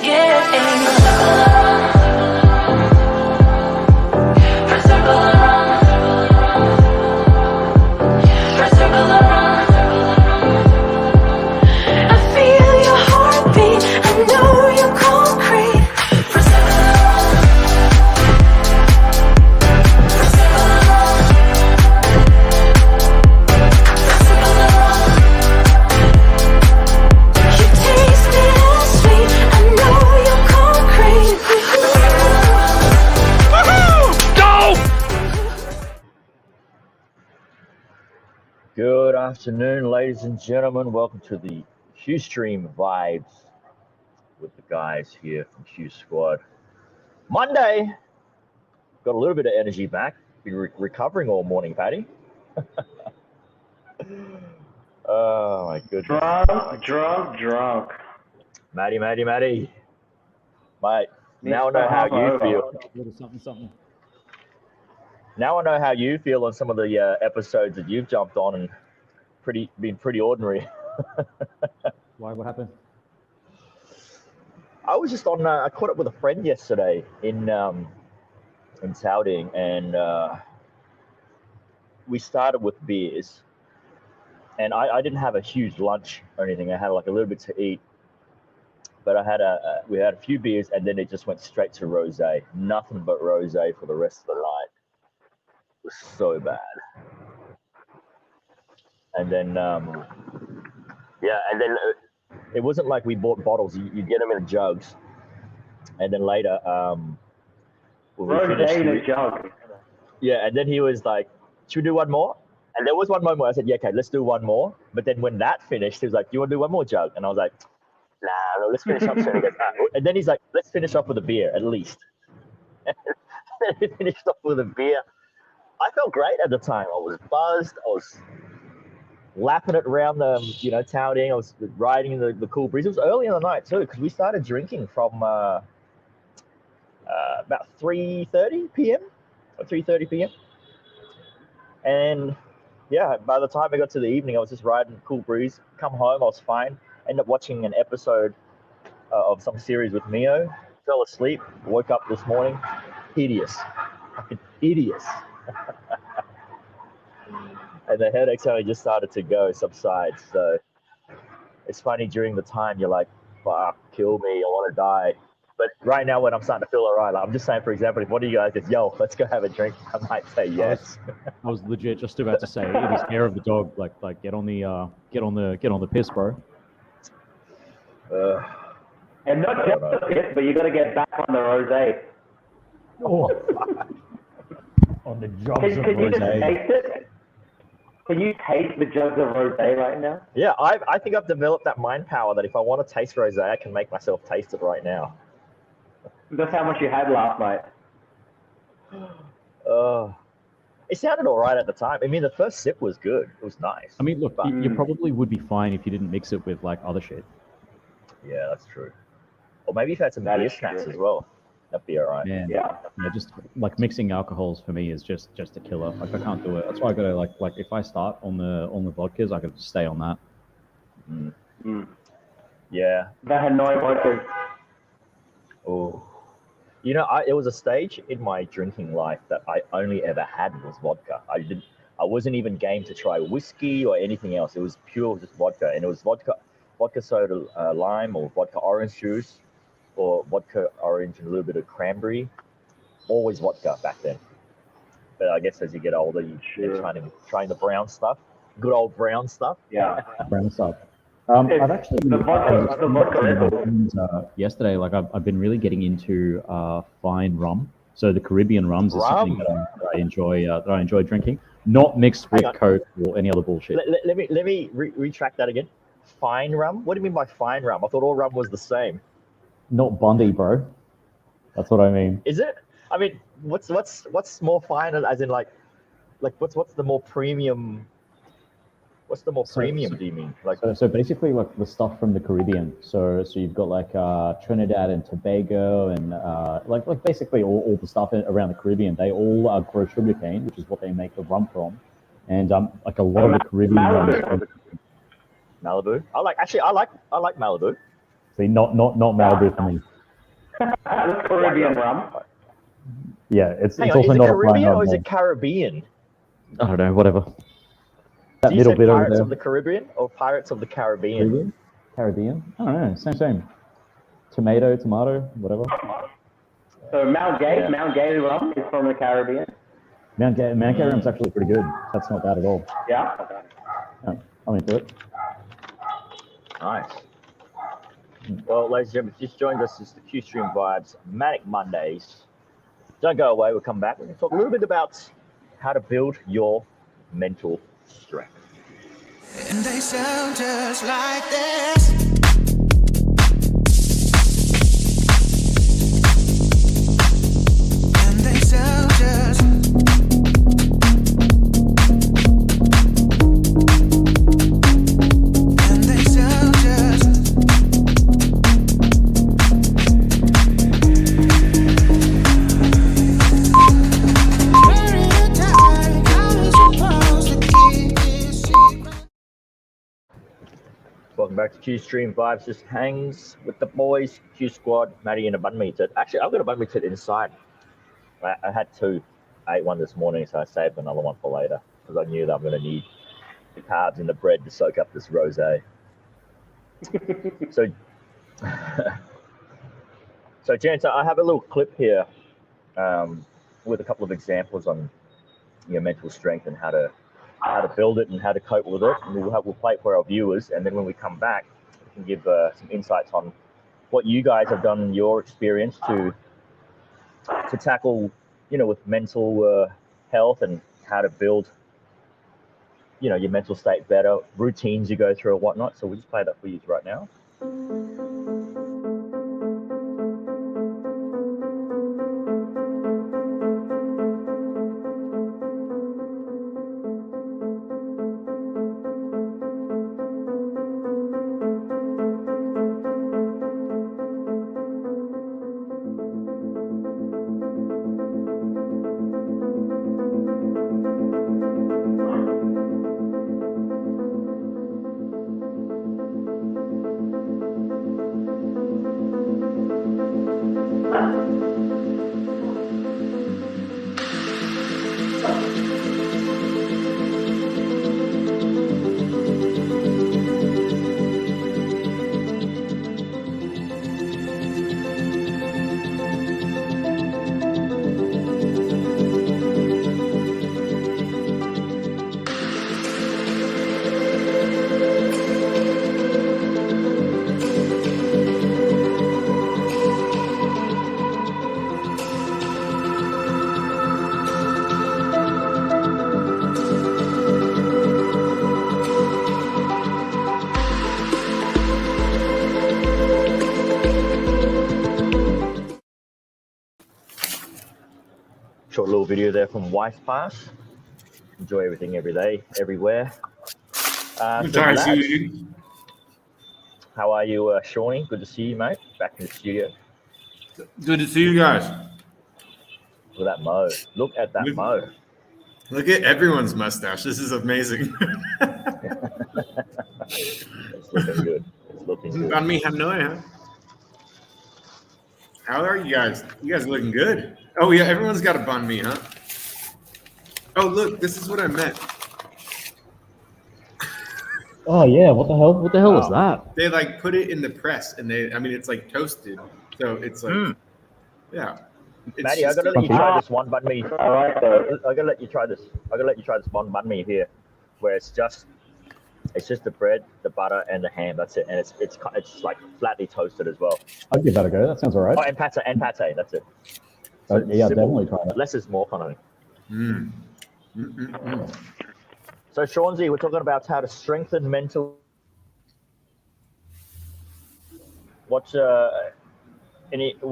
Good afternoon, ladies and gentlemen. Welcome to the Q Stream Vibes with the guys here from Q Squad. Monday, got a little bit of energy back. Been recovering all morning, Paddy. Oh my goodness. Drunk. Matty. Mate, now I know how you feel. Something. Now I know how you feel on some of the episodes that you've jumped on and been pretty ordinary. Why? What happened? I was just on. I caught up with a friend yesterday in Saudi, and we started with beers. And I didn't have a huge lunch or anything. I had like a little bit to eat, but we had a few beers, and then it just went straight to rosé. Nothing but rosé for the rest of the night. It was so bad. And then it wasn't like we bought bottles. You get them in jugs, and then later Rosé in a jug. Yeah, and then he was like, "Should we do one more?" And there was one more. I said, "Yeah, okay, let's do one more." But then when that finished, he was like, "Do you want to do one more jug?" And I was like, "Nah, no, let's finish up soon." And then he's like, "Let's finish off with a beer at least." And then we finished off with a beer. I felt great at the time. I was buzzed. I was lapping it around the, touting. I was riding the cool breeze. It was early in the night too, because we started drinking from about 3:30 p.m. or 3:30 p.m. And yeah, by the time I got to the evening, I was just riding cool breeze. Come home, I was fine. Ended up watching an episode of some series with Mio. Fell asleep. Woke up this morning, hideous, fucking hideous. And the headaches only just started to subside. So it's funny, during the time you're like, fuck, kill me, I want to die. But right now, when I'm starting to feel all right, I'm just saying, for example, if one of you guys is, yo, let's go have a drink, I might say yes. I was legit just about to say, it is hair of the dog. Like get on the piss, bro. And not just the piss, but you got to get back on the rosé. Oh. On the jugs of Can you just rosé. taste it? Can you taste the jugs of rosé right now? Yeah, I think I've developed that mind power that if I want to taste rosé, I can make myself taste it right now. That's how much you had last night. It sounded all right at the time. I mean, the first sip was good. It was nice. I mean, look, you probably would be fine if you didn't mix it with like other shit. Yeah, that's true. Or maybe if you had some beer snacks as well. That'd be all right. Man, yeah, just like mixing alcohols for me is just a killer. Like I can't do it. That's why I gotta like if I start on the vodkas, I gotta just stay on that. Yeah. The Hanoi vodka. Oh, it was a stage in my drinking life that I only ever had was vodka. I wasn't even game to try whiskey or anything else. It was pure just vodka, and it was vodka soda, lime, or vodka orange juice, or vodka orange and a little bit of cranberry. Always vodka back then. But I guess as you get older, you're trying the brown stuff. Good old brown stuff. Yeah. Brown stuff. I've actually the vodka yesterday. Like I've been really getting into fine rum. So the Caribbean rums is something that I enjoy drinking. Not mixed with Coke or any other bullshit. Let me retract that again. Fine rum? What do you mean by fine rum? I thought all rum was the same. Not Bundy, bro. That's what I mean. Is it? I mean, what's more fine? As in, like what's the more premium? What's the more premium? Do you mean? Like so basically, like the stuff from the Caribbean. So you've got like Trinidad and Tobago, and like basically all the stuff around the Caribbean. They all grow sugarcane, which is what they make the rum from, and like a lot of the Caribbean rums. Malibu. I like Malibu. See, not Malibu for me. The Caribbean rum. Yeah, it's Hang it's on, also is it not a Caribbean fine or is rum. it Caribbean? I don't know, whatever. That Do you middle say bit over Pirates there. of the Caribbean or Pirates of the Caribbean? Caribbean? I don't know. Same. Tomato, whatever. So Mount Gay, Yeah. Mount Gay rum is from the Caribbean. Mount Gay rum's actually pretty good. That's not bad at all. Yeah. Yeah, I'm into it. Nice. Well, ladies and gentlemen, if you just joined us, it's the Q-Stream Vibes Manic Mondays. Don't go away, we'll come back. We're going to talk a little bit about how to build your mental strength. And they sound just like this. And they sound just. And they sound just. Very tired, I was supposed to keep this secret. Welcome back to Q-Stream Vibes. Just hangs with the boys, Q Squad, Maddie and a bun meat. Actually, I've got a bun meat inside. I had two. I ate one this morning, so I saved another one for later because I knew that I'm going to need the carbs in the bread to soak up this rosé. So, gents, I have a little clip here with a couple of examples on your mental strength and how to build it and how to cope with it. And we'll play it for our viewers, and then when we come back, we can give some insights on what you guys have done in your experience to tackle, with mental health and how to build, your mental state better, routines you go through or whatnot. So we'll just play that for you right now. Short little video there from Wife Pass. Enjoy everything every day, everywhere. I'm So tired Matt, to see you. how are you, Shawnee? Good to see you, mate. Back in the studio. Good to see you guys. Look at that mo. Look at that mo. Look at everyone's mustache. This is amazing. It's looking good. It's looking good. On me, Hanoi, huh? How are you guys? You guys are looking good. Oh yeah, everyone's got a bun me, huh? Oh look, this is what I meant. Oh yeah, what the hell? What the hell is that? They like put it in the press, and it's like toasted, so it's like, yeah. It's Maddie, I just gotta let you try this one bun me. I like those. I gotta let you try this. One bun me here, where it's just the bread, the butter, and the ham. That's it, and it's like flatly toasted as well. I'd give that a go. That sounds alright. Oh, and pate. That's it. So, yeah, simple. definitely try that. Less is more kind of thing. Mm. So, Shaunsey, we're talking about how to strengthen mental. What do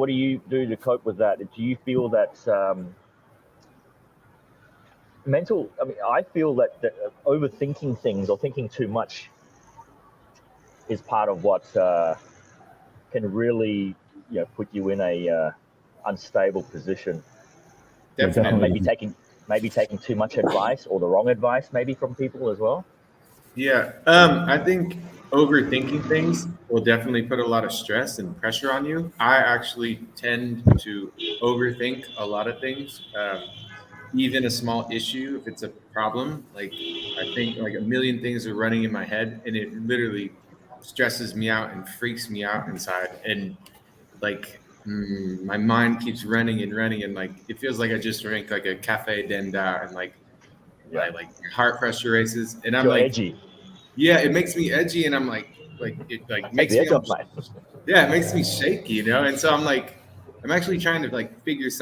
you do to cope with that? Do you feel that mental? I mean, I feel that overthinking things or thinking too much is part of what can really, put you in a unstable position. Definitely. And maybe taking too much advice or the wrong advice maybe from people as well. Yeah, I think overthinking things will definitely put a lot of stress and pressure on you. I actually tend to overthink a lot of things, even a small issue. If it's a problem, like I think like a million things are running in my head, and it literally stresses me out and freaks me out inside. And like my mind keeps running and running, and like it feels like I just drank like a cafe denda, and like Yeah. my heart pressure races, and I'm You're like, edgy. yeah, it makes me edgy, and I'm like it like Take makes the me edge off, mate. yeah, it makes me shaky, you know. And so I'm like, I'm actually trying to like figure out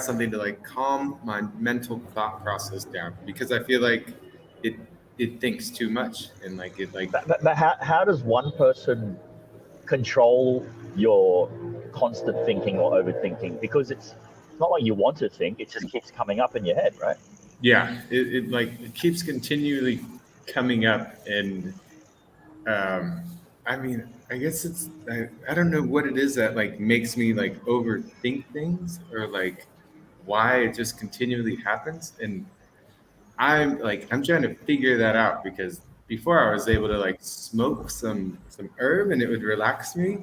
something to like calm my mental thought process down because I feel like it it thinks too much and like it like But how does one person control your constant thinking or overthinking? Because it's not like you want to think; it just keeps coming up in your head, right? yeah, it like it keeps continually coming up and um I mean I guess it's I don't know what it is that like makes me like overthink things or like why it just continually happens and I'm trying to figure that out because before I was able to like smoke some herb and it would relax me,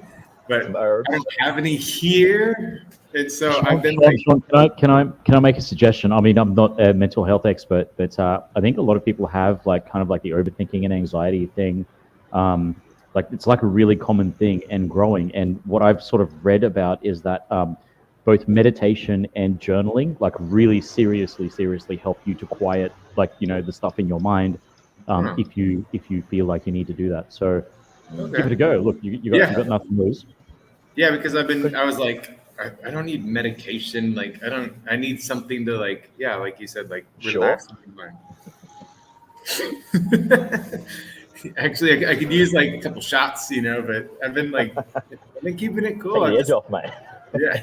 Some but I herbs. don't have any here, and so I've Sean, been Sean, like, Sean, can I make a suggestion? I mean, I'm not a mental health expert, but I think a lot of people have like kind of like the overthinking and anxiety thing. Like it's like a really common thing and growing. And what I've sort of read about is that both meditation and journaling like really seriously help you to quiet like the stuff in your mind huh, if you feel like you need to do that. So give it okay, a go. Look, you yeah, got nothing to lose. yeah, because I 'Cause- was like, I don't need medication, like I need something to like, yeah, like you said, like Sure. relax my mind. Actually, I could use like a couple shots, you know, but I've been keeping it cool. Take I the edge just, off, mate. yeah,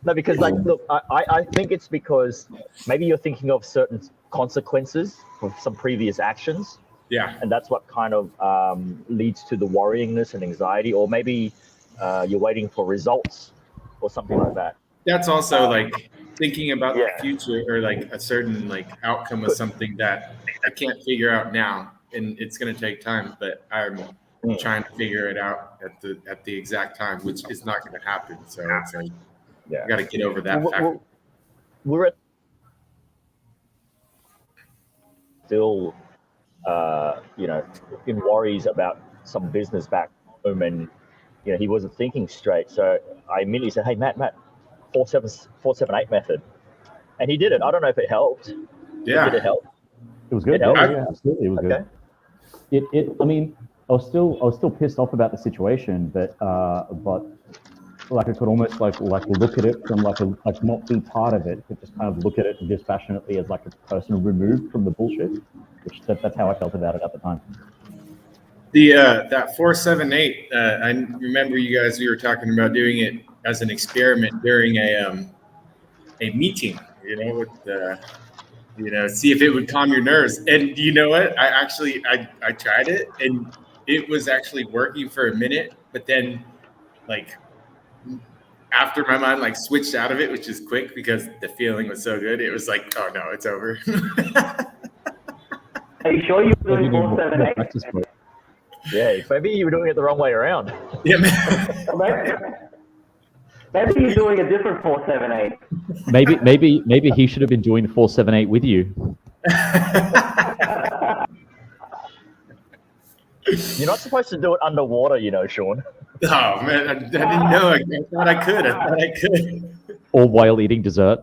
No, because like, look, I think it's because maybe you're thinking of certain consequences of some previous actions, yeah. and that's what kind of leads to the worryingness and anxiety, or maybe you're waiting for results or something like that. That's also like thinking about the Yeah. future or like a certain like outcome of Good. something that I can't figure out now, and it's going to take time. But I'm Mm. trying to figure it out at the exact time, which is not going to happen. So it's like I Yeah. got to get over that Well, factor. we're still, in worries about some business back home, and he wasn't thinking straight. So I immediately said, "Hey, Matt, 478 method," and he did it. I don't know if it helped, but did it Yeah, help? It was It good. helped. Yeah, absolutely, it was good. Okay. I mean, I was still pissed off about the situation, but like I could almost like look at it from like not be part of it, but just kind of look at it dispassionately as like a person removed from the bullshit. That's how I felt about it at the time. the that 478. I remember you guys. We were talking about doing it as an experiment during a meeting. You know, with see if it would calm your nerves. And you know what? I tried it and it was actually working for a minute, but then like after my mind like switched out of it, which is quick because the feeling was so good, it was like, oh no, it's over. Are you sure you were Maybe doing you need more 478? practice for it. Yeah, maybe you were doing it the wrong way around. Yeah, man. Maybe you're doing a different 478. Maybe he should have been doing the 478 with you. You're not supposed to do it underwater, Sean. Oh man, I didn't know. I thought I could. I thought I could. Or while eating dessert.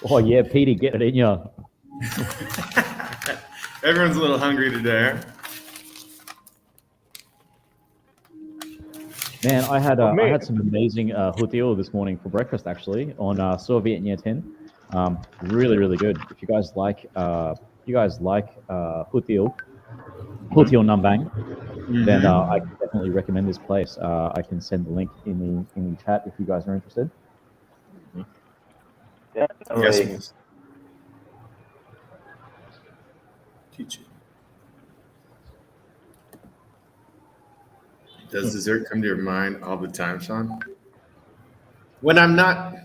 Oh yeah, Petey, get it in ya. Everyone's a little hungry today. Man, I had some amazing hutiao this morning for breakfast actually on Soviet Nye 10. Really good. If you guys like hutiao Nambang, then I can definitely recommend this place. I can send the link in the chat if you guys are interested. Yeah, Yes, really. please. Teach it. Does dessert come to your mind all the time, Sean? When I'm not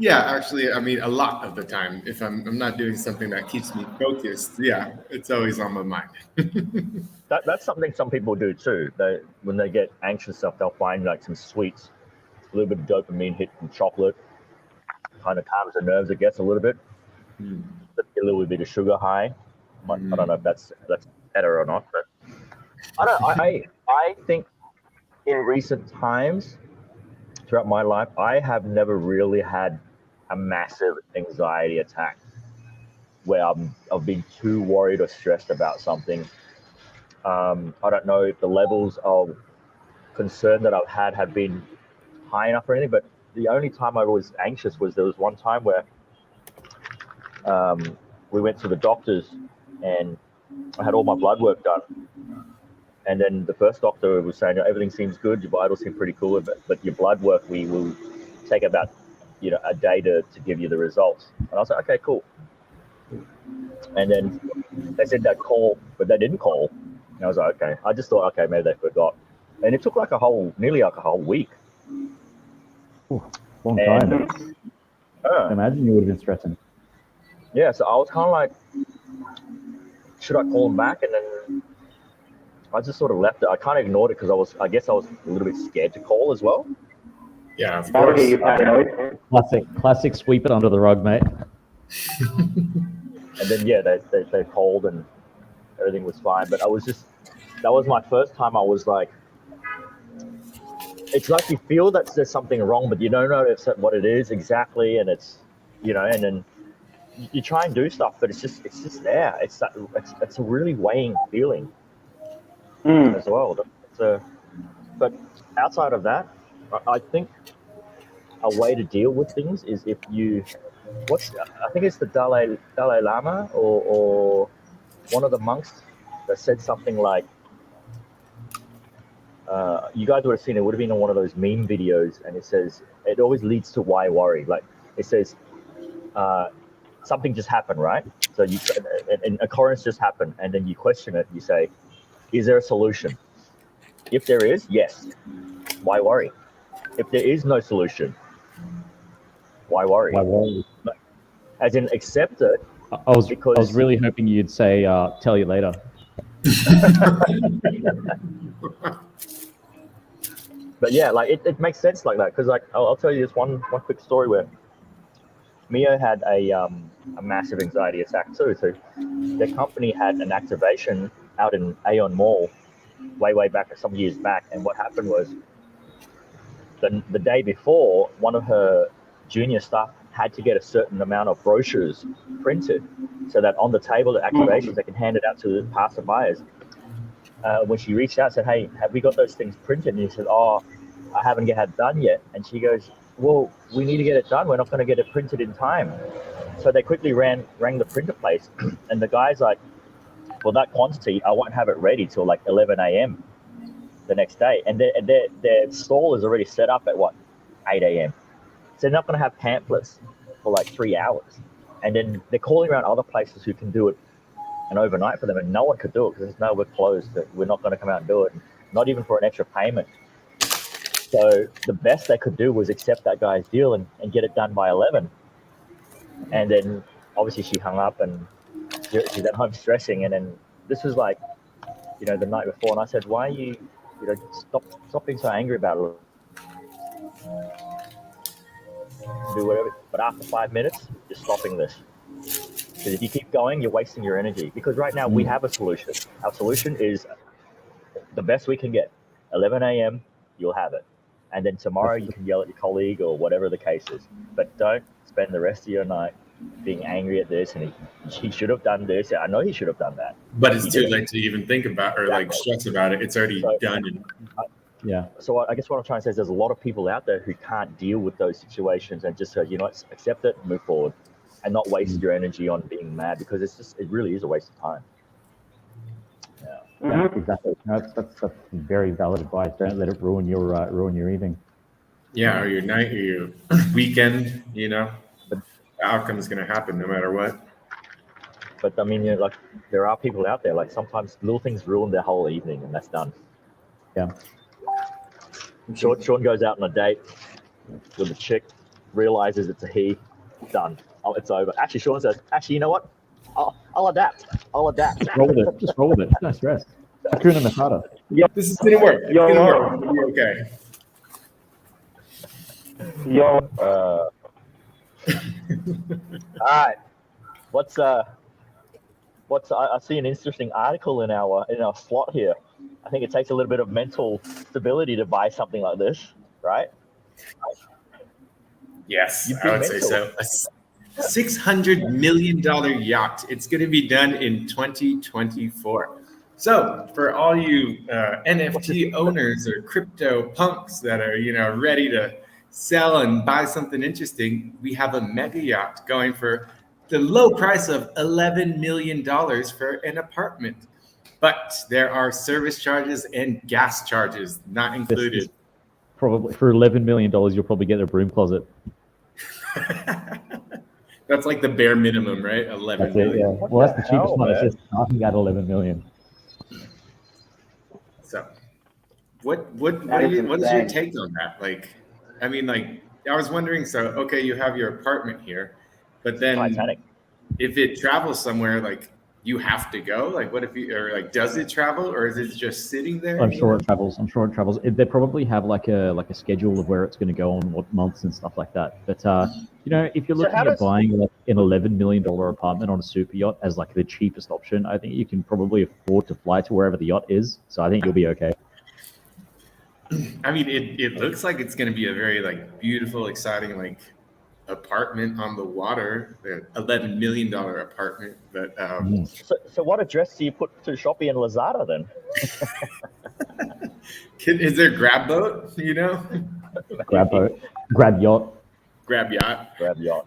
Yeah, actually, I mean, a lot of the time, if I'm not doing something that keeps me focused, yeah, it's always on my mind. That's something some people do too. They when they get anxious stuff, they'll find like some sweets, a little bit of dopamine hit from chocolate, kind of calms the nerves. It gets a little bit, a little bit of sugar high. I don't know if that's better or not, but I don't. I think in recent times, throughout my life, I have never really had a massive anxiety attack where I've been too worried or stressed about something. I don't know if the levels of concern that I've had have been high enough or anything, but the only time I was anxious was there was one time where we went to the doctors and I had all my blood work done. And then the first doctor was saying, everything seems good, your vitals seem pretty cool, but your blood work, we will take about, a day to give you the results. And I was like, okay, cool. And then they said they'd call, but they didn't call. And I was like, okay. I just thought, okay, maybe they forgot. And it took nearly a whole week. Ooh, long time. Imagine you would have been stressing. Yeah, so I was kind of like, should I call them back? And then I just sort of left it. I kind of ignored it because I guess I was a little bit scared to call as well. Yeah, of That'll course. get you paranoid. Classic sweep it under the rug, mate. And then, yeah, they called and everything was fine. But that was my first time I was like, it's like you feel that there's something wrong, but you don't know what it is exactly. And it's, and then you try and do stuff, but it's just there. It's a really weighing feeling as well. But outside of that, I think a way to deal with things is if you I think it's the Dalai Lama or one of the monks that said something like, you guys would have seen it. Would have been in one of those meme videos, and it says it always leads to why worry. Like it says, something just happened, right? So an occurrence just happened, and then you question it. You say, is there a solution? If there is, yes. Why worry? If there is no solution, why worry? Why worry? As in, accept it. I was really hoping you'd say, "Tell you later." But yeah, like it makes sense like that because like I'll tell you this one quick story where Mio had a massive anxiety attack too. So their company had an activation out in Aeon Mall way back some years back, and what happened was the day before, one of her junior staff had to get a certain amount of brochures printed so that on the table at activations they can hand it out to the passerbyers. When she reached out, said, "Hey, have we got those things printed?" And he said, "Oh, I haven't had it done yet." And she goes, "Well, we need to get it done. We're not going to get it printed in time." So they quickly rang the printer place, and the guy's like, "For that quantity, I won't have it ready till like 11 a.m. the next day." And their stall is already set up at 8 a.m. So they're not going to have pamphlets for like 3 hours. And then they're calling around other places who can do it and overnight for them, and no one could do it because we're closed. That we're not going to come out and do it, not even for an extra payment. So the best they could do was accept that guy's deal and get it done by 11. And then obviously she hung up and she's at home stressing. And then this was like, the night before, and I said, "Why are you, stop being so angry about it. Do whatever." But after 5 minutes, you're stopping this. Because if you keep going, you're wasting your energy. Because right now we have a solution. Our solution is the best we can get. 11 a.m., you'll have it. And then tomorrow you can yell at your colleague or whatever the case is. But don't spend the rest of your night being angry at this and he should have done this. I know he should have done that. But it's too late to even think about or like stress about it. It's already done. Yeah. So I guess what I'm trying to say is there's a lot of people out there who can't deal with those situations and just go, accept it, move forward, and not waste your energy on being mad because it really is a waste of time. Yeah, exactly. No, that's very valid advice. Don't let it ruin your evening. Yeah, or your night, or your weekend. But the outcome is going to happen no matter what. But I mean, there are people out there. Like sometimes little things ruin their whole evening, and that's done. Yeah. Sean goes out on a date with a chick, realizes it's a he, done. Oh, it's over. Actually, Sean says, actually, you know what? I'll adapt. Just roll with it. Just roll with it. No stress. Hakuna Matata. This is gonna work. It's gonna work. It'll be okay. Yo, All right. I see an interesting article in our slot here. I think it takes a little bit of mental stability to buy something like this, right? Yes, You'd I be would say so. A $600 million yacht. It's going to be done in 2024. So for all you NFT owners or crypto punks that are, ready to sell and buy something interesting, we have a mega yacht going for the low price of $11 million for an apartment. But there are service charges and gas charges not included. Probably for $11 million, you'll probably get a broom closet. That's like the bare minimum, right? 11 That's it, million. yeah. Well, that's the cheapest hell, one. It's man? just starting at 11 million. So, what That is is your insane. take on that? Like, I mean, like, I was wondering. So, okay, you have your apartment here, but then Titanic. if it travels somewhere, like, you have to go. Like, what if you or like, does it travel or is it just sitting there? I'm sure it travels. They probably have like a schedule of where it's going to go on what months and stuff like that. But if you're So looking how at does- buying like an $11 million apartment on a super yacht as like the cheapest option, I think you can probably afford to fly to wherever the yacht is. So I think you'll be okay. I mean, it looks like it's going to be a very like beautiful, exciting like apartment on the water, the $11 million apartment. But So what address do you put to Shopee and Lazada then? is there grab boat? Grab boat, grab yacht. Grab yacht. Grab yacht.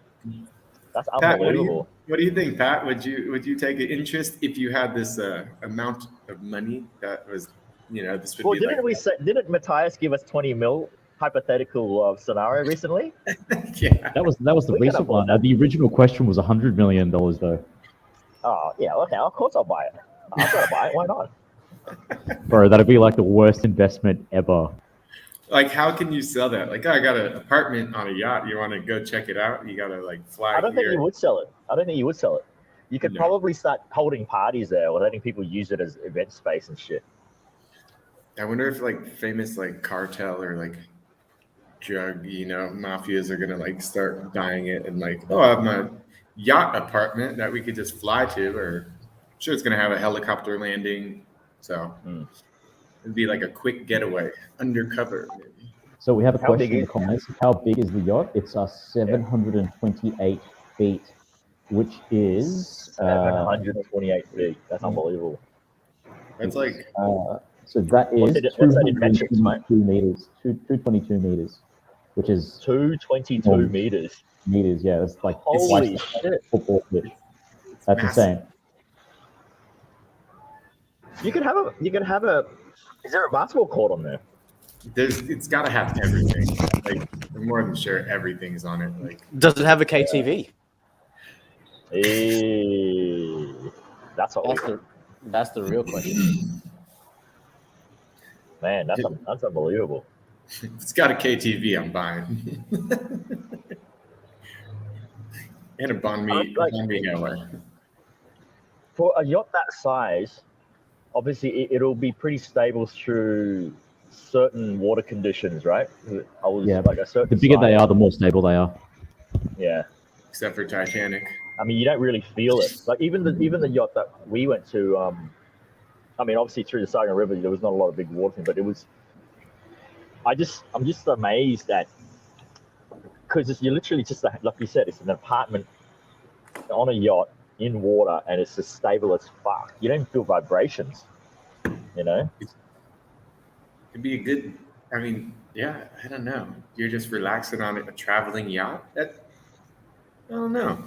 That's Pat, unbelievable. what do you think, Pat? Would you take an interest if you had this amount of money that was, this would Well, be didn't Matthias give us 20 mil hypothetical scenario recently? yeah. That was the We can recent afford one. The original question was $100 million though. Oh yeah, okay. Of course I'll buy it. I've got to buy it. Why not? Bro, that'd be like the worst investment ever. Like, how can you sell that? Like, I got an apartment on a yacht. You want to go check it out? You got to like fly I don't think here. you would sell it. You could No. probably start holding parties there or letting people use it as event space and shit. I wonder if like famous like cartel or like drug, mafias are gonna like start buying it and like, oh, I have my yacht apartment that we could just fly to, or I'm sure it's gonna have a helicopter landing. So it'd be like a quick getaway, undercover maybe. So we have a How question big in the is- comments. How big is the yacht? It's 728 feet, which is 728 feet. That's unbelievable. That's like so that What's is it in metrics, mate? 222 meters, 222 meters, which is 222 meters. meters. Yeah, that's like Holy twice shit! the football pitch. That's massive. insane. You could have a. Is there a basketball court on there? it's got to have everything. Like, I'm more than sure everything's on it. Like, Does it have a KTV? That's what That's the real question. man. That's unbelievable. if it's got a KTV, I'm buying. And a banh mi hour. For a yacht that size, obviously it'll be pretty stable through certain water conditions, right? Yeah, like a certain. The bigger they size. are, the more stable they are. Yeah. Except for Titanic. I mean, you don't really feel it. Like even the yacht that we went to. I mean, obviously through the Saga River, there was not a lot of big water thing, but it was. I'm just amazed that because you're literally just like you said, it's an apartment on a yacht in water, and it's just stable as fuck. You don't feel vibrations, It'd be a good. I mean, yeah, I don't know. You're just relaxing on a traveling yacht. I don't know.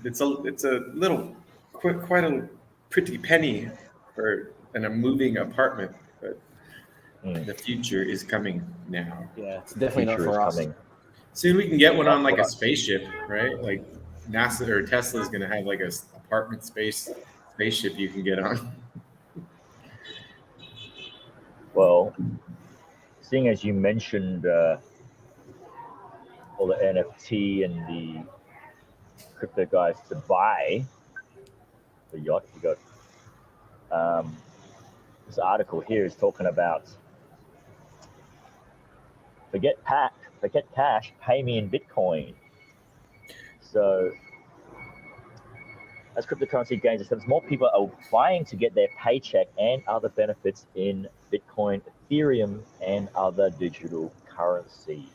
It's a little quite a pretty penny for a moving apartment, but the future is coming now. Yeah, it's definitely not Future is for us. coming. Soon we can get one on like a Not for us. spaceship, right? Like NASA or Tesla is gonna have like a apartment spaceship you can get on. Well, seeing as you mentioned all the NFT and the crypto guys to buy the yacht. You got this article here is talking about forget cash, pay me in Bitcoin. So as cryptocurrency gains acceptance, more people are buying to get their paycheck and other benefits in Bitcoin, Ethereum, and other digital currencies.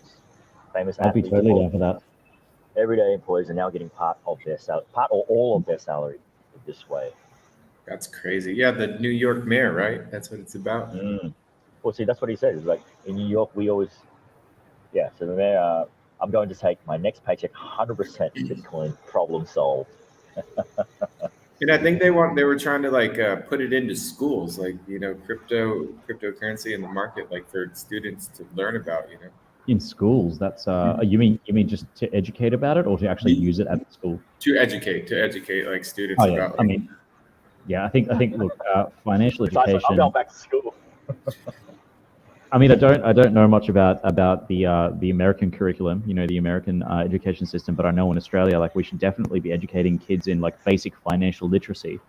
Famous I'd be athletes, totally down for that. everyday employees are now getting part or all of their salary this way. That's crazy. Yeah, the New York mayor, right? That's what it's about. Well, see, that's what he said. It's like in New York, we always, yeah. So the mayor, I'm going to take my next paycheck 100% Bitcoin, problem solved. And I think they were trying to like put it into schools, like cryptocurrency in the market, like for students to learn about. In schools, that's you mean just to educate about it, or to actually use it at the school? To educate like students Oh yeah, about. I mean, yeah, I think look, financial It's like, I'm education. going back to school. I mean, I don't know much about the American curriculum, the American education system, but I know in Australia, like we should definitely be educating kids in like basic financial literacy.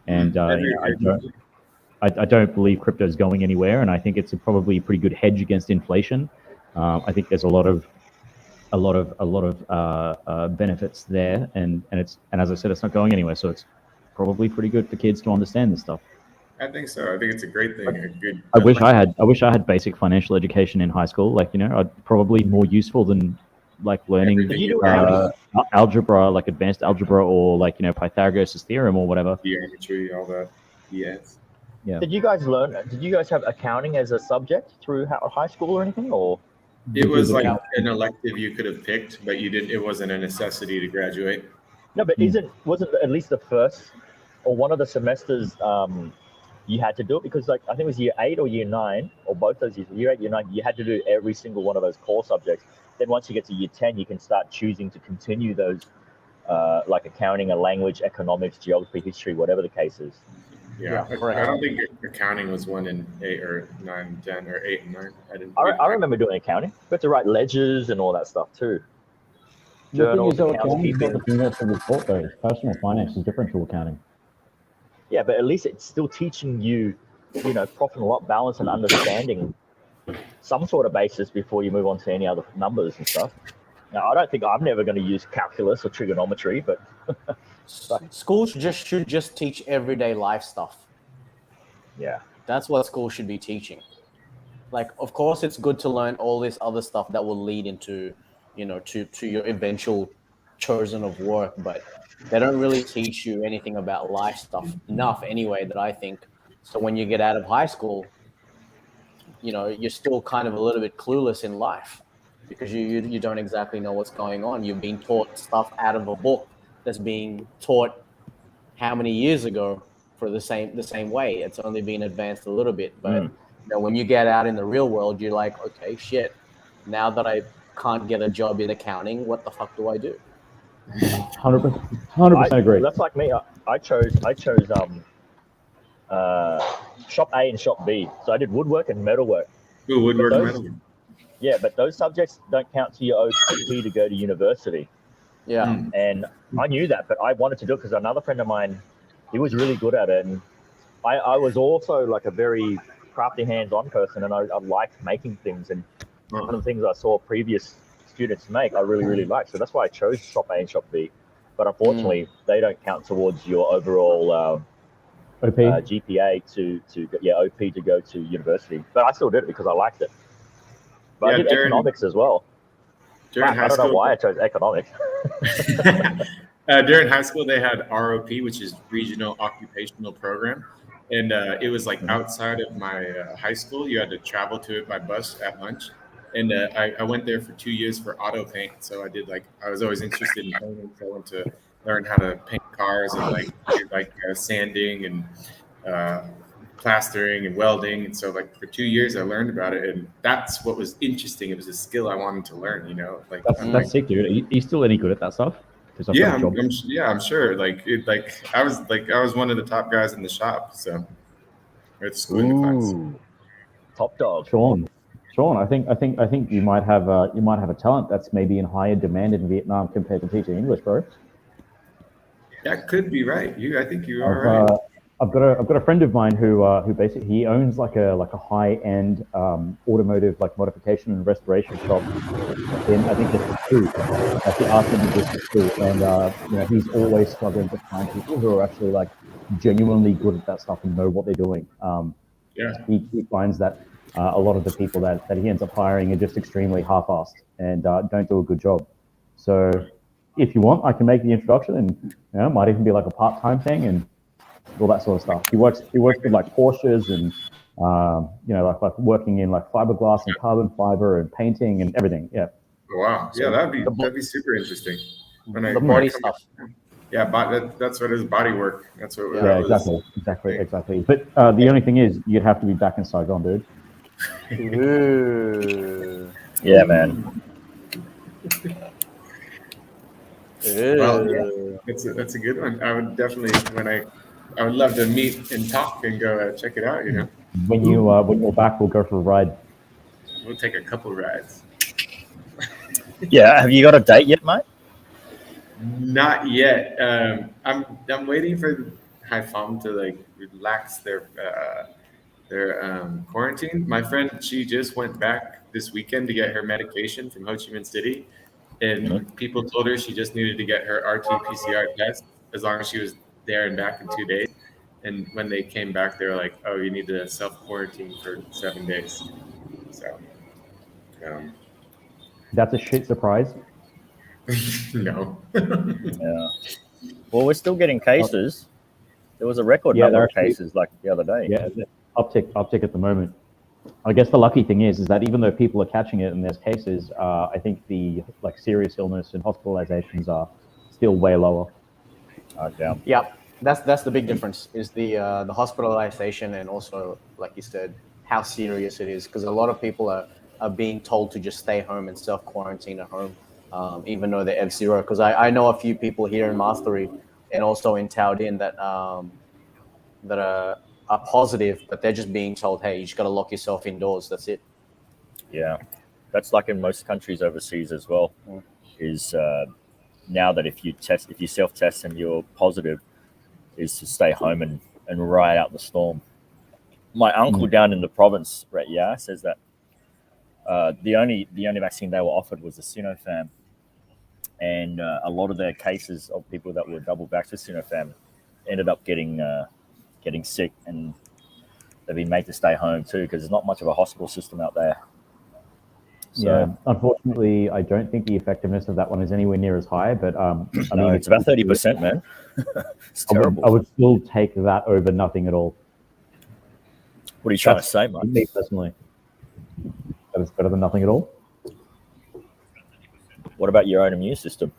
And I don't believe crypto is going anywhere, and I think it's probably a pretty good hedge against inflation. I think there's a lot of benefits there, and as I said, it's not going anywhere, so it's probably pretty good for kids to understand this stuff. I think so. I think it's a great thing. I wish I had basic financial education in high school. Like, I'd probably more useful than like learning algebra, like advanced algebra, or like Pythagoras' theorem or whatever. Geometry, all that. Yes. Yeah. Did you guys have accounting as a subject through high school or anything, or? It was like an elective you could have picked, but you didn't. It wasn't a necessity to graduate. No, but wasn't at least the first or one of the semesters you had to do it? Because like I think it was year 8 or year 9 or both those years, year 8, year 9, you had to do every single one of those core subjects. Then once you get to year 10, you can start choosing to continue those like accounting, a language, economics, geography, history, whatever the case is. Yeah, I don't think accounting was one in 8 or 9, 10 or 8 and 9. I remember doing accounting. You had to write ledgers and all that stuff too. The thing is, though, Journals, accounting is not the thing that's really taught, though. Personal finance is different to accounting. Yeah, but at least it's still teaching you, profit and loss, balance, and understanding some sort of basis before you move on to any other numbers and stuff. Now, I don't think I'm never going to use calculus or trigonometry, but schools should just teach everyday life stuff. yeah, that's what schools should be teaching. Like, of course, it's good to learn all this other stuff that will lead into, to your eventual chosen of work, but they don't really teach you anything about life stuff enough anyway, that I think. So when you get out of high school, you're still kind of a little bit clueless in life because you don't exactly know what's going on. You're being taught stuff out of a book that's being taught how many years ago for the same way. It's only been advanced a little bit, but when you get out in the real world, you're like, okay, shit, now that I can't get a job in accounting, what the fuck do I do? 100% agree. That's like me. I chose shop A and shop B. So I did woodwork and metalwork. Ooh, woodwork and metalwork. Yeah, but those subjects don't count to your OT to go to university. Yeah. And I knew that, but I wanted to do it because another friend of mine, he was really good at it. And I was also like a very crafty, hands-on person, and I liked making things. And one of the things I saw previous students make, I really, really liked. So that's why I chose shop A and shop B. But unfortunately, they don't count towards your overall OP? GPA OP to go to university. But I still did it because I liked it. But I did economics as well. I don't know why I chose economics. During high school, they had ROP, which is Regional Occupational Program. And it was like outside of my high school. You had to travel to it by bus at lunch. And I went there for 2 years for auto paint. So I was always interested in painting. So I went to learn how to paint cars and do sanding and plastering and welding. And so for 2 years I learned about it, and that's what was interesting. It was a skill I wanted to learn, That's sick, dude. Are you still any good at that stuff? Yeah, I'm sure. I was one of the top guys in the shop, so at school in the class. Top dog. Sean, I think you might have a talent that's maybe in higher demand in Vietnam compared to teaching English, bro. That could be right. I think you are I've, right. I've got a friend of mine who basically he owns like a high end automotive like modification and restoration shop in I think it's two, like the Arthur District two, and he's always struggling to find people who are actually like genuinely good at that stuff and know what they're doing. Yeah. He finds that a lot of the people that he ends up hiring are just extremely half-assed and don't do a good job. So if you want, I can make the introduction, and might even be like a part-time thing and all that sort of stuff. He works with like Porsches and like working in like fiberglass and carbon fiber and painting and everything. Yeah. Wow. Yeah, that'd be super interesting. The body stuff. Yeah, that's what is body work. That's what. Yeah, exactly. But the only thing is, you'd have to be back in Saigon, dude. Ooh. Yeah, man. Well, yeah, that's a good one. I would definitely I would love to meet and talk and go check it out. When you're back, we'll go for a ride. We'll take a couple rides. Yeah, have you got a date yet, mate? Not yet. I'm waiting for Haifam to like relax their quarantine. My friend, she just went back this weekend to get her medication from Ho Chi Minh City, and people told her she just needed to get her RT-PCR test as long as she was there and back in 2 days. And when they came back, they were like, "Oh, you need to self-quarantine for 7 days." So, That's a shit surprise. no. Yeah. Well, we're still getting cases. There was a record number of cases like the other day. Yeah, uptick at the moment. I guess the lucky thing is that even though people are catching it and there's cases, I think the like serious illness and hospitalizations are still way lower. Down. Yeah, that's the big difference is the hospitalization and also, like you said, how serious it is, because a lot of people are being told to just stay home and self-quarantine at home, even though they're F0. Because I know a few people here in Mastery and also in Tao Din that are positive, but they're just being told, hey, you just got to lock yourself indoors. That's it. Yeah, that's like in most countries overseas as well. Is now that if you self-test and you're positive, is to stay home and ride out the storm. My uncle down in the province, Brett says that the only vaccine they were offered was the Sinopharm, and a lot of their cases of people that were double vaxxed with Sinopharm ended up getting sick, and they've been made to stay home too because there's not much of a hospital system out there. So, yeah, unfortunately, I don't think the effectiveness of that one is anywhere near as high. But I mean, it's about 30%, man. It's terrible. I would still take that over nothing at all. What are you trying to say, mate? Me personally, that is better than nothing at all. What about your own immune system?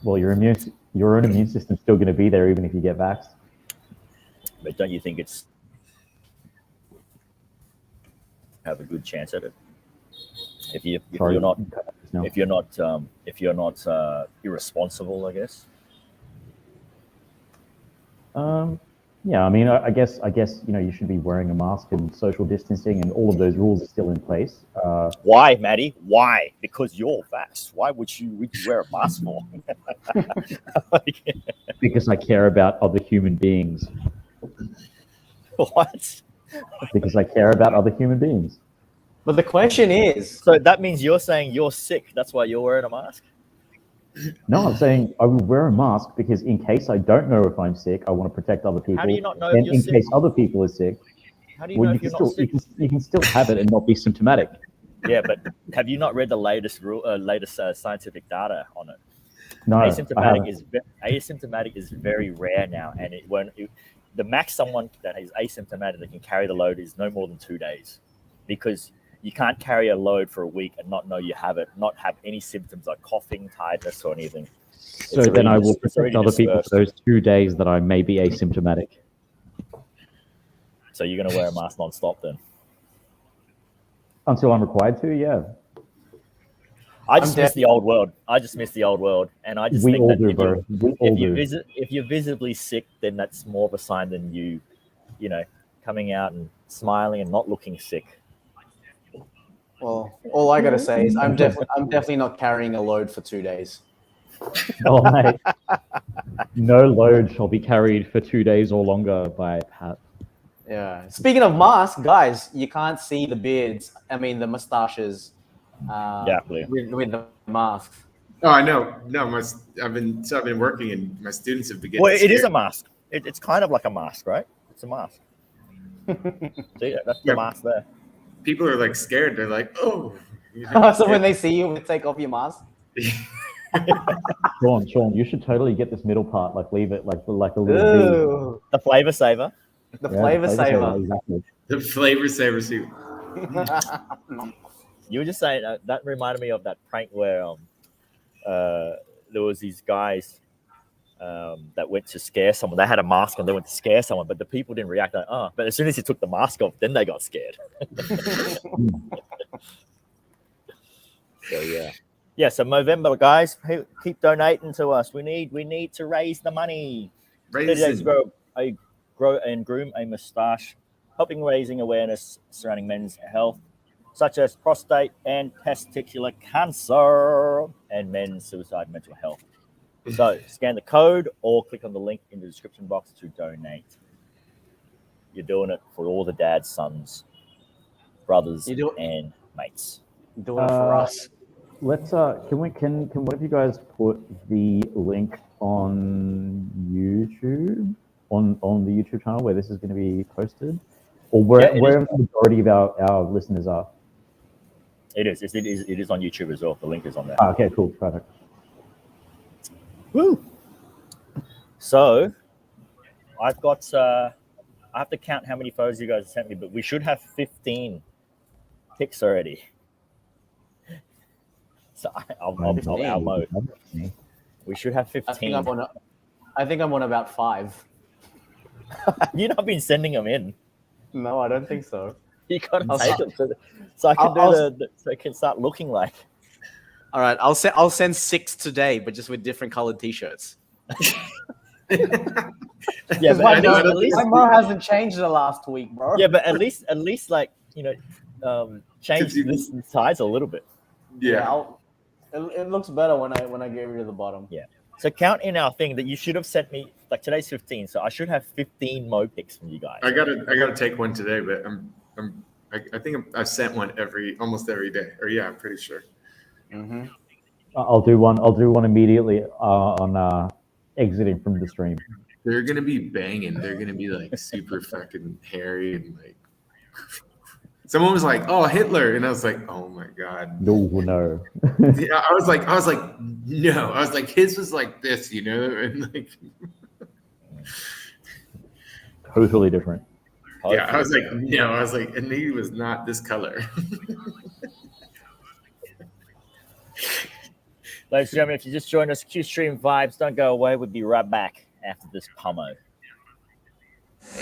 Well, your own immune system's still going to be there even if you get vaxxed. But don't you think it's have a good chance at it? If you're not irresponsible, I guess. Yeah, I mean, I guess you should be wearing a mask and social distancing and all of those rules are still in place. Why, Maddie? Why? Because you're vaxxed. Why would you wear a mask for? Because I care about other human beings. What? Because I care about other human beings. But the question is... So that means you're saying you're sick. That's why you're wearing a mask? No, I'm saying I would wear a mask because in case I don't know if I'm sick, I want to protect other people. How do you not know and if you're in sick? case other people are sick, How do you know if you're not sick? You can still have it and not be symptomatic. Yeah, but have you not read the latest scientific data on it? No, asymptomatic is very rare now, and the max someone that is asymptomatic that can carry the load is no more than 2 days, because you can't carry a load for a week and not know you have it, not have any symptoms like coughing, tiredness, or anything. So then I will protect other people for those 2 days that I may be asymptomatic. So you're going to wear a mask non-stop then? Until I'm required to, yeah. I just miss the old world. And I just we think all that do, bro. if you're visibly sick, then that's more of a sign than you coming out and smiling and not looking sick. Well, all I gotta say is I'm definitely not carrying a load for 2 days. Oh, mate. No load shall be carried for 2 days or longer by Pat. Yeah. Speaking of masks, guys, you can't see the beards. I mean, the mustaches. Yeah, clear. With the masks. Oh, I know. No, I've been working, and my students have been getting Well, it is a scared. mask. It's kind of like a mask, right? It's a mask. See, that's the Yeah. mask there. People are like scared. They're like, oh. You know, So when they see you, take off your mask. Sean, you should totally get this middle part, like leave it like a little Ooh, The flavor saver. the V. Yeah, flavor saver. Exactly. the flavor saver suit. You were just saying that reminded me of that prank where there was these guys that went to scare someone. They had a mask and they went to scare someone, but the people didn't react. Like, but as soon as he took the mask off, then they got scared. So yeah. So Movember, guys, keep donating to us. We need to raise the money. 30 days grow and groom a moustache, helping raising awareness surrounding men's health, such as prostate and testicular cancer and men's suicide mental health. So scan the code or click on the link in the description box to donate. You're doing it for all the dads, sons, brothers, and mates. Doing it for us. Let's can one of you guys put the link on YouTube on the YouTube channel where this is going to be posted, or wherever the majority of our listeners are? It is on YouTube as well. The link is on there. Okay, cool, perfect. Woo! So I've got I have to count how many photos you guys sent me, but we should have 15 pics already. So I'll mode. We should have 15. I think I'm on about 5. You've not been sending them in. No, I don't think so. You gotta take them so I can so it can start looking like. All right, I'll send 6 today, but just with different colored T-shirts. Yeah, but at least my mo hasn't changed the last week, bro. Yeah, but at least like change this size a little bit. Yeah. It looks better when I get rid of the bottom. Yeah. So count in our thing that you should have sent me, like today's 15, so I should have 15 mo pics from you guys. I gotta take one today, but I think I've sent one almost every day. Or yeah, I'm pretty sure. Mm-hmm. I'll do one immediately on exiting from the stream. They're gonna be banging. They're gonna be like super fucking hairy and like. Someone was like, "Oh, Hitler," and I was like, "Oh my god." No. Yeah, I was like, no. I was like, his was like this, and like. Totally different. Yeah, I was like, no. I was like, and he was not this color. Ladies and gentlemen, if you just joined us, Q-Stream Vibes, don't go away. We'll be right back after this promo.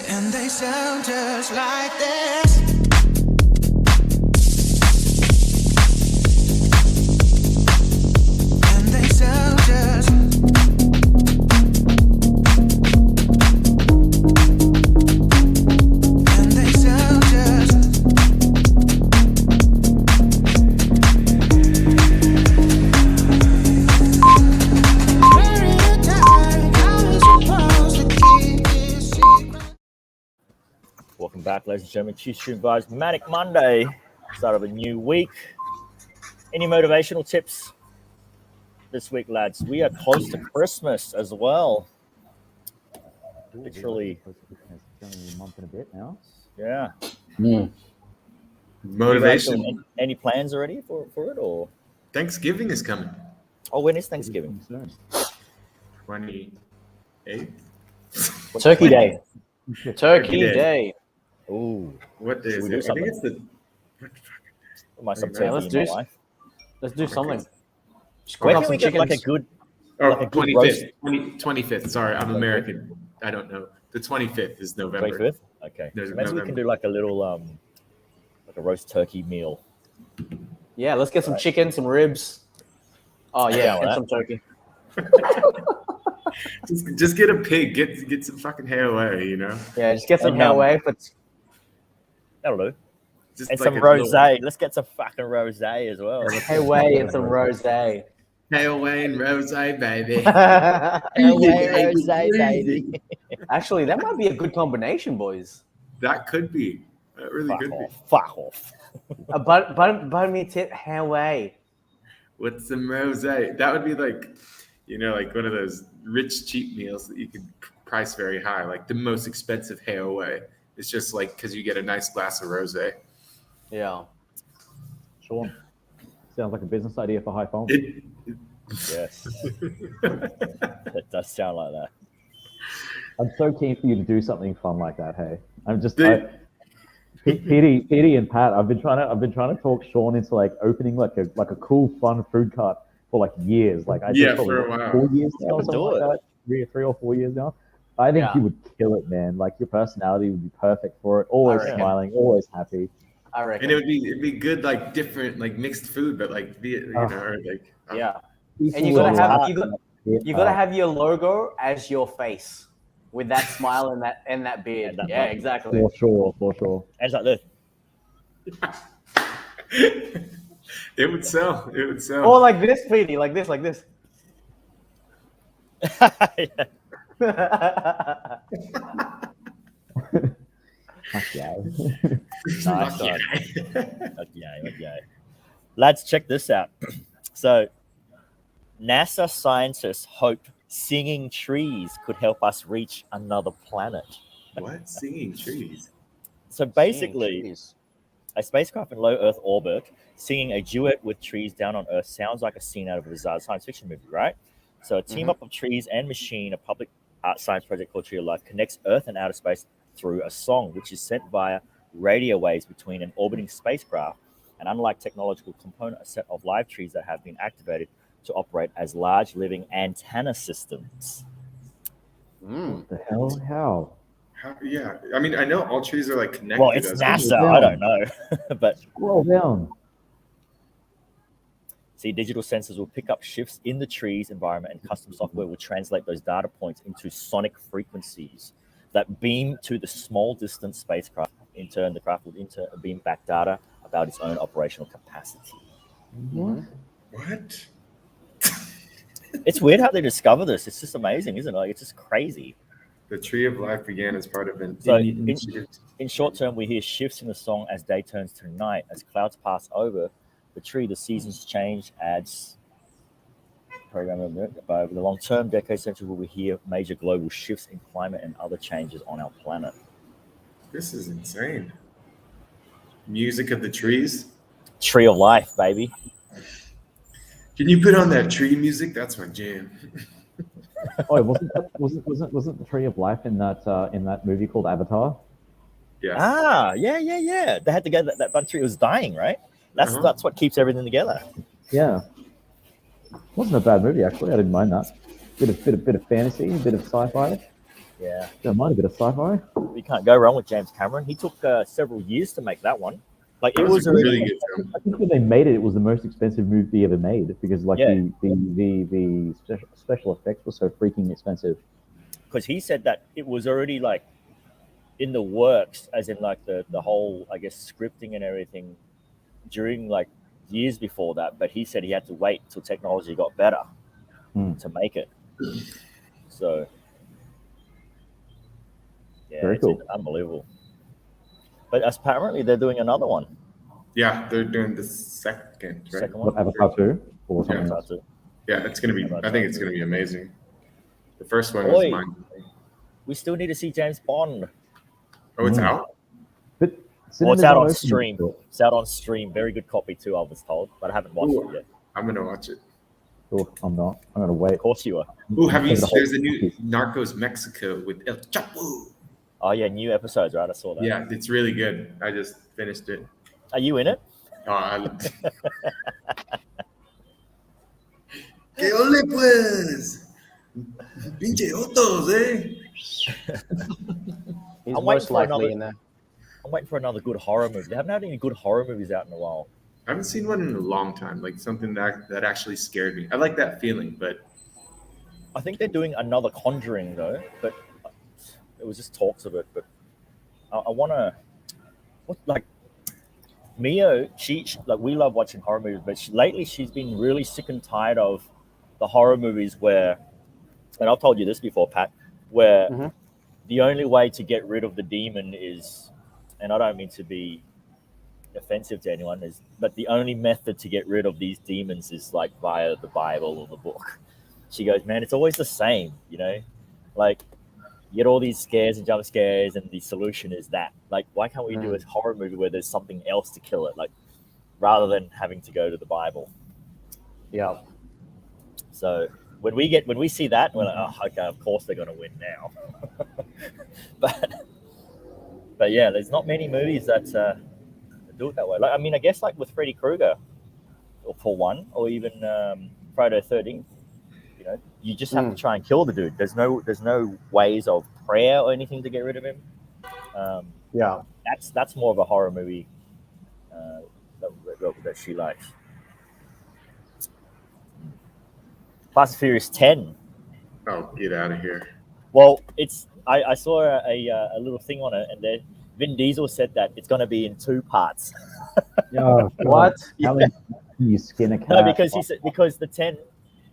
And they sound just like this. And they sound just. And they sound just. Very tight, how is supposed to keep this secret? Welcome back, ladies and gentlemen. Q-Stream Vibes, Manic Monday, start of a new week. Any motivational tips this week, lads? We are close to Christmas as well. Literally. It's only a month and a bit now. Yeah. Motivation. Any plans already for it, or? Thanksgiving is coming. Oh, when is Thanksgiving? 28th. Turkey Day. Turkey Day. Ooh. What day Should is we do it? I think it's the. Might some Yeah, turkey in my life. Let's do something. Just Where cook can up we some get like a chickens. good? Oh, Like a good 25th. 25th. Sorry, I'm American. I don't know. The 25th is November. 25th? Okay. There's So maybe we can November. do like a little like a roast turkey meal. Yeah, let's get some chicken, some ribs. Oh yeah, Yeah, and some turkey. Just get a pig. Get some fucking hair away. Yeah, just get some And, hair away. But That'll do. Just And like some a little rosé. Let's get some fucking rosé as well. Hey, way and some rosé. pale Wayne rosé, baby. Away, rosé, baby. Actually, that might be a good combination, boys. That could be. That really Fuck could be. off. Fuck off. Bun me tip, hey, way. With some rosé. That would be like, like one of those rich cheap meals that you could price very high, like the most expensive hayway. It's just like because you get a nice glass of rosé. Yeah. Sean, sounds like a business idea for High Phone. Yes. It does sound like that. I'm so keen for you to do something fun like that. Hey, I'm just Dude. Petey and Pat. I've been trying to talk Sean into like opening like a cool fun food cart for like years. Like I think Yeah, probably for a while. 4 years now, or Let's something do like it. that. 3 or 4 years now. I think Yeah. you would kill it, man. Like your personality would be perfect for it. Always reckon. smiling, always happy. I reckon. And it'd be good, like different, like mixed food, but like or like Yeah. People And you gotta will have laugh you gotta have your logo as your face with that smile and that beard. And that Yeah, button. exactly. for sure. And it's like this. It would sell. It would sell. Or like this, Petey, like this. Yeah. Fuck yeah. Nice Yeah. one. Okay. Lads, check this out. So, NASA scientists hope singing trees could help us reach another planet. What? Singing trees? So basically, Jeez. a spacecraft in low Earth orbit singing a duet with trees down on Earth sounds like a scene out of a bizarre science fiction movie, right? So a team up of trees and machine, a public art science project called Tree of Life, connects Earth and outer space through a song, which is sent via radio waves between an orbiting spacecraft. And unlike technological component, a set of live trees that have been activated to operate as large living antenna systems. Mm. The hell? How? Yeah, I mean, I know all trees are like connected. Well, it's as NASA. well. I don't know, but Scroll down. see, digital sensors will pick up shifts in the tree's environment, and custom software will translate those data points into sonic frequencies that beam to the small distance spacecraft. In turn, the craft will beam back data about its own operational capacity. What? What? It's weird how they discover this. It's just amazing, isn't it? Like, it's just crazy. The Tree of Life began as part of an So initiative. in short term, we hear shifts in the song as day turns to night. As clouds pass over the tree, the seasons change, adds program. But over the long term, decade century, we hear major global shifts in climate and other changes on our planet. This is insane. Music of the trees. Tree of Life, baby. Can you put on that tree music? That's my jam. Oh, wasn't the Tree of Life in that movie called Avatar? Yeah. Ah, yeah. They had to get that one tree was dying, right? That's what keeps everything together. Yeah. Wasn't a bad movie actually. I didn't mind that. Bit of fantasy, a bit of sci-fi. Yeah, Don't mind a bit of sci-fi. we can't go wrong with James Cameron. He took several years to make that one. Like it was a already, really good film. I think when they made it, it was the most expensive movie ever made because like Yeah. the special effects were so freaking expensive. because he said that it was already like in the works, as in like the whole, I guess, scripting and everything during like years before that. But he said he had to wait till technology got better to make it. So yeah, Very it's cool. unbelievable. But apparently they're doing another one. Yeah, they're doing the second, right? Second What, one. Avatar 2 or something Yeah. else? Yeah, it's gonna be. I think it's gonna be amazing. The first one was Oi. mine. We still need to see James Bond. Oh, it's out. But Well, it's cinemas out aren't on open stream. yet. It's out on stream. Very good copy too, I was told, but I haven't watched Ooh. it yet. I'm gonna watch it. Oh, I'm not. I'm gonna wait. Of course you are. Ooh, have you? Take the whole There's a new piece. Narcos Mexico with El Chapo. Oh yeah, new episodes, right? I saw that. Yeah, it's really good. I just finished it. Are you in it? Que ole pues, pinche otos, eh? He's I'm waiting most for likely another- in there. I'm waiting for another good horror movie. They haven't had any good horror movies out in a while. I haven't seen one in a long time. Like something that actually scared me. I like that feeling, but I think they're doing another Conjuring though, but it was just talks of it. But I want to, what like, Mio, like we love watching horror movies, but lately she's been really sick and tired of the horror movies where, and I've told you this before, Pat, where Mhm. the only way to get rid of the demon is, and I don't mean to be offensive to anyone, but the only method to get rid of these demons is like via the Bible or the book. She goes, man, it's always the same, like you get all these scares and jump scares, and the solution is that. Like, why can't we do a horror movie where there's something else to kill it, like rather than having to go to the Bible? Yeah. So when we see that, we're like, oh, okay, of course they're gonna win now. but yeah, there's not many movies that do it that way. Like, I mean, I guess like with Freddy Krueger, or for one, or even Friday the 13th, you just have to try and kill the dude. There's no ways of prayer or anything to get rid of him. Yeah. That's more of a horror movie that she likes. Fast and Furious 10. Oh, get out of here. Well, I saw a little thing on it, and then Vin Diesel said that it's going to be in 2 parts. Oh, What? How many can you skin a cat? No, because he said the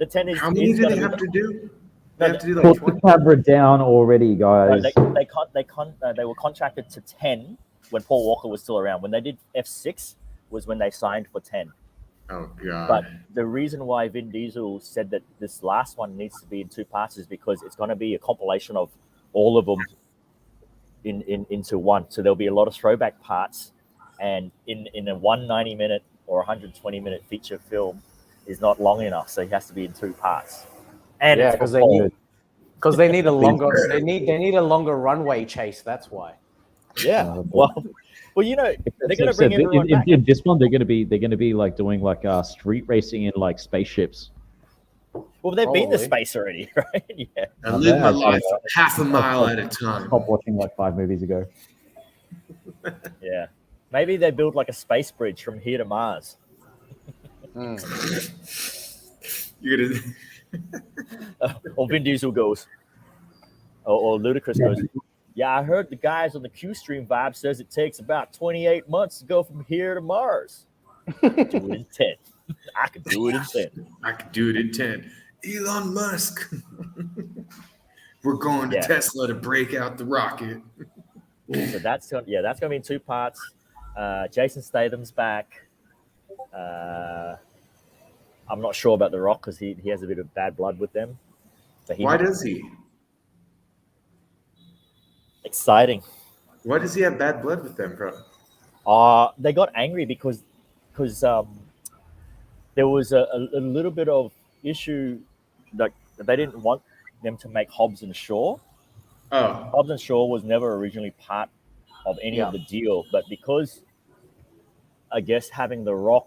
10 is. How many is do gonna they be have to do? No, They have to do like Put the 20. camera down already, guys. they were contracted to 10 when Paul Walker was still around. When they did F6 was when they signed for 10. Oh god. But the reason why Vin Diesel said that this last one needs to be in 2 parts is because it's going to be a compilation of all of them into one. So there'll be a lot of throwback parts, and in a 190-minute or 120-minute feature film is not long enough, so he has to be in 2 parts. And Yeah, it's because for they need a longer they need a longer runway chase. That's why. yeah. Well, they're going to bring everyone back. In this one, they're gonna be like doing like street racing in like spaceships. Well, they've been to Probably. space already, right? Yeah. I live my I- life half a mile I- at a time. Stopped watching like 5 movies ago. Yeah. Maybe they build like a space bridge from here to Mars. You're gonna Or Vin Diesel goes, or Ludacris goes, yeah, I heard the guys on the Q-Stream vibe says it takes about 28 months to go from here to Mars. Do it in 10. I could do it in 10. I could do it in 10. Elon Musk. We're going to Yeah. Tesla to break out the rocket. So that's going to be in 2 parts. Jason Statham's back. I'm not sure about The Rock because he has a bit of bad blood with them. But Why does he? Exciting. Why does he have bad blood with them, bro? They got angry because there was a little bit of issue, like they didn't want them to make Hobbs and Shaw. Oh, Hobbs and Shaw was never originally part of any of the deal, but because I guess having The Rock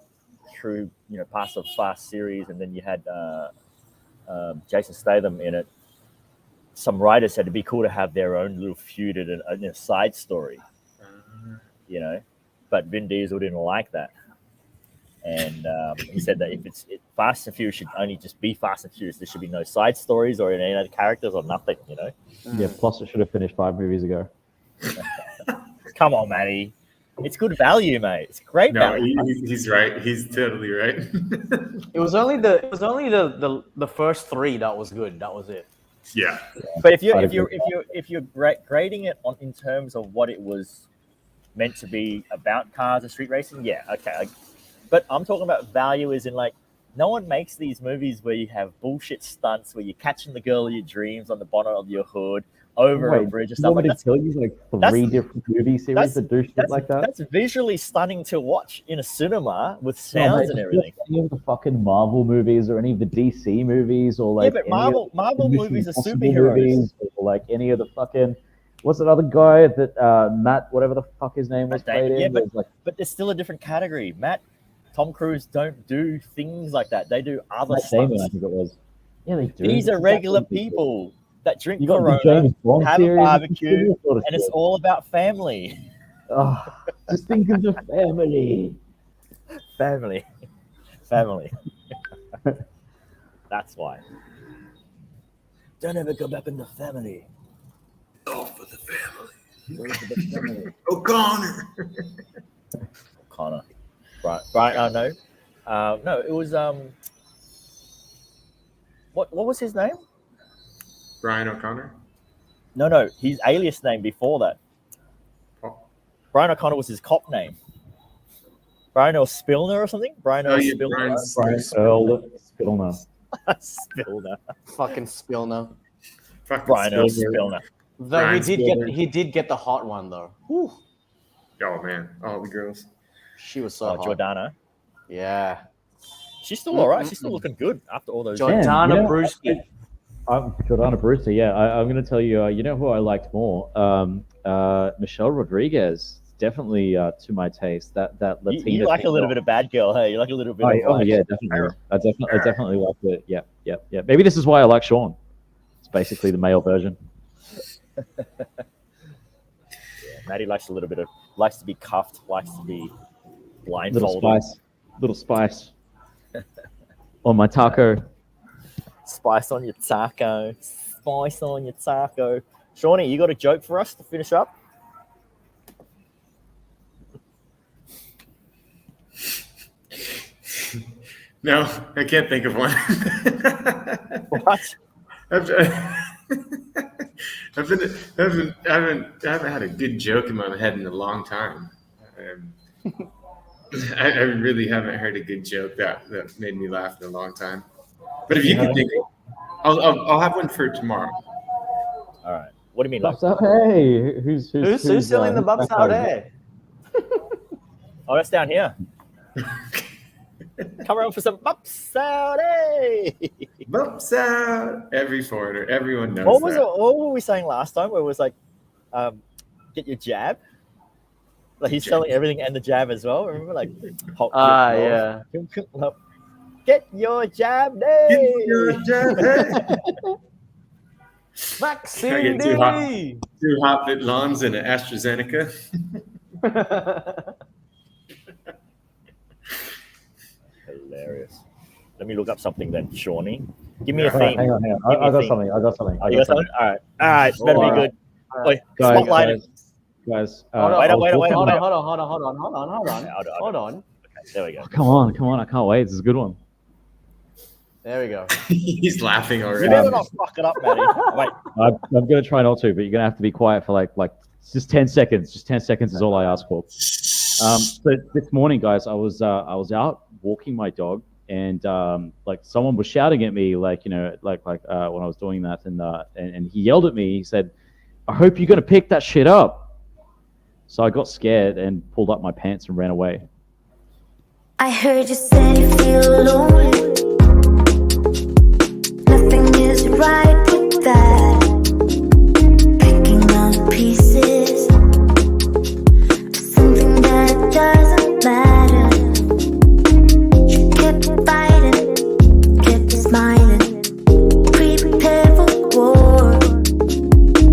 through past of Fast series, and then you had Jason Statham in it, some writers said it'd be cool to have their own little feud in a side story, but Vin Diesel didn't like that. And he said that if Fast and Furious should only just be Fast and Furious, there should be no side stories or any other characters or nothing, Yeah, plus it should have finished 5 movies ago. Come on, Matty. It's good value, mate. It's great no, value. he's right. He's totally right. It was only the first 3 that was good. That was it. Yeah. But if you're grading it in terms of what it was meant to be about cars and street racing, yeah, okay. But I'm talking about value as in like no one makes these movies where you have bullshit stunts where you're catching the girl of your dreams on the bonnet of your hood over a bridge or stuff like that. Tell you like 3 different movie series that do shit like that. That's visually stunning to watch in a cinema with sounds and everything. Any of the fucking Marvel movies or any of the DC movies or like but any Marvel of the movies are Impossible superheroes. movies, or like any of the fucking what's that other guy that Matt whatever the fuck his name was played in? Yeah, like, but there's still a different category. Tom Cruise don't do things like that. They do other Matt Damon, stunts. I think it was. Yeah, they do. These are regular people that drink You got the Corona, James Bond have a series, barbecue, sort of and it's shit. all about family. Oh, just think of the family. Family. That's why. Don't ever go back in the family. All for the family. Go for the family. O'Connor. Connor. Brian, no. No, it was what was his name? Brian O'Connor. No, his alias name before that. Oh. Brian O'Connor was his cop name. Brian Earl Spillner or something? Brian Earl Spillner. Brian Earl Spillner. Spillner. Fucking Spillner. Fucking Brian Earl Spielberg. Spillner. Though Brian he Spielberg. did get the hot one though. Whew. Oh man, all the girls. She was so Oh, hot. Jordana. Yeah. She's still all right. She's still looking good after all those. Man, Jordana you know, Brewski. Jordana Brewster, yeah. I'm going to tell you, you know who I liked more? Michelle Rodriguez. Definitely to my taste. That Latina. You like a little bit of bad girl, hey? You like a little bit of yeah, definitely. I definitely like it. Yeah. Maybe this is why I like Sean. It's basically the male version. Maddie likes a little bit of, likes to be cuffed, likes to be blindfolded. Little spice. On my taco. Spice on your taco. Spice on your taco. Shawnee, you got a joke for us to finish up? No, I can't think of one. What? I haven't had a good joke in my head in a long time. I really haven't heard a good joke that made me laugh in a long time. But if you can think, I'll have one for tomorrow. All right. What do you mean? Like, Hey, who's selling the bubs out there? oh, that's down here. Come around for some bumps out, hey! Bumps out. Every foreigner, everyone knows What was that. it? What were we saying last time? Where it was like, get your jab. Like he's selling everything and the jab as well. Remember, like, Yeah. Get your jab, day. Get your jab, hey. Maxine I get D. two hot fit lawns and an AstraZeneca. Hilarious. Let me look up something then, Shawnee. Give me a Yeah. theme. Hang on. Give me I a got theme. something. You got something? All right. Better be good. Wait, Guys, spotlight it. guys. Hold wait, on. wait. Hold on. Hold on. There we go. Come on. I can't wait. This is a good one. There we go. He's laughing You already. better not fuck it up, Maddie. Wait. I'm going to try not to, but you're going to have to be quiet for like just 10 seconds. Just 10 seconds is all I ask for. So this morning, guys, I was out walking my dog, and like someone was shouting at me, like when I was doing that, and he yelled at me. He said, "I hope you're going to pick that shit up." So I got scared and pulled up my pants and ran away. I heard you say you feel lonely. Nothing is right with that.